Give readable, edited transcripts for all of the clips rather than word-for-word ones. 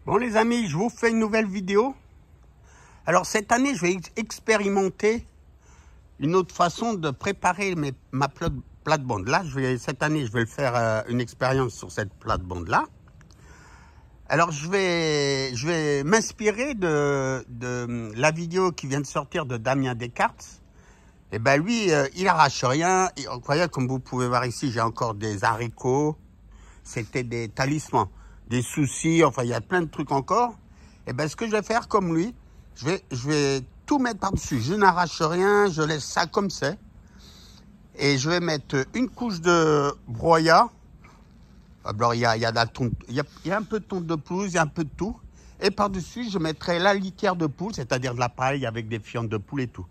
Bon les amis, je vous fais une nouvelle vidéo. Alors cette année, je vais expérimenter une autre façon de préparer ma plate-bande. Là, cette année, je vais faire une expérience sur cette plate-bande là. Alors je vais m'inspirer de la vidéo qui vient de sortir de Damien Descartes. Et ben lui, il arrache rien. Incroyable, comme vous pouvez voir ici, j'ai encore des haricots. C'était des talismans, des soucis, enfin il y a plein de trucs encore. Et ben ce que je vais faire comme lui, je vais tout mettre par-dessus. Je n'arrache rien, je laisse ça comme c'est. Et je vais mettre une couche de broyat. Alors il y a un peu de tonte de pelouse, il y a un peu de tout. Et par-dessus, je mettrai la litière de poule, c'est-à-dire de la paille avec des fientes de poule et tout.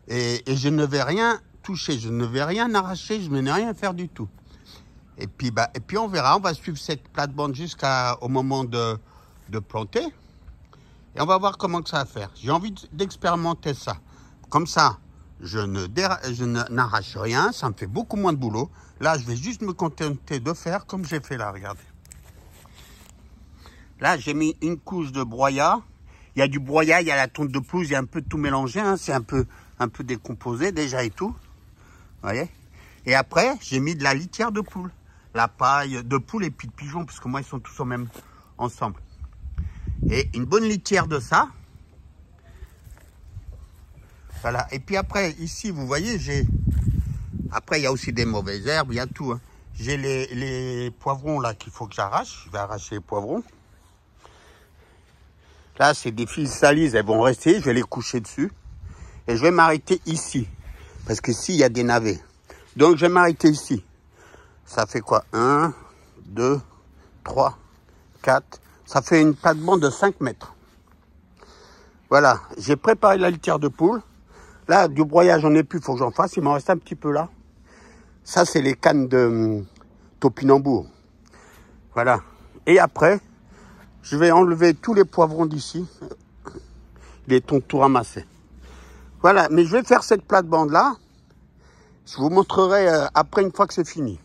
Et je ne vais rien toucher, je ne vais rien arracher, je ne vais rien faire du tout. Et puis on verra, on va suivre cette plate-bande jusqu'au moment de planter. Et on va voir comment que ça va faire. J'ai envie d'expérimenter ça. Comme ça, je n'arrache rien, ça me fait beaucoup moins de boulot. Là, je vais juste me contenter de faire comme j'ai fait là, regardez. Là, j'ai mis une couche de broyat. Il y a du broyat, il y a la tonte de pelouse, il y a un peu de tout mélangé. Hein. C'est un peu décomposé déjà et tout. Vous voyez? Et après, j'ai mis de la litière de poule. La paille de poule et puis de pigeon, parce que moi, ils sont tous ensemble. Et une bonne litière de ça. Voilà. Et puis après, ici, vous voyez, après, il y a aussi des mauvaises herbes, il y a tout. Hein. J'ai les poivrons là qu'il faut que j'arrache. Je vais arracher les poivrons. Là, c'est des fils salises, elles vont rester. Je vais les coucher dessus. Et je vais m'arrêter ici. Parce que ici, il y a des navets. Donc, je vais m'arrêter ici. Ça fait quoi? 1, 2, 3, 4. Ça fait une plate-bande de 5 mètres. Voilà. J'ai préparé la litière de poule. Là, du broyage, j'en ai plus. Il faut que j'en fasse. Il m'en reste un petit peu là. Ça, c'est les cannes de topinambour. Voilà. Et après, je vais enlever tous les poivrons d'ici. Les tons tout ramassés. Voilà. Mais je vais faire cette plate-bande là. Je vous montrerai après une fois que c'est fini.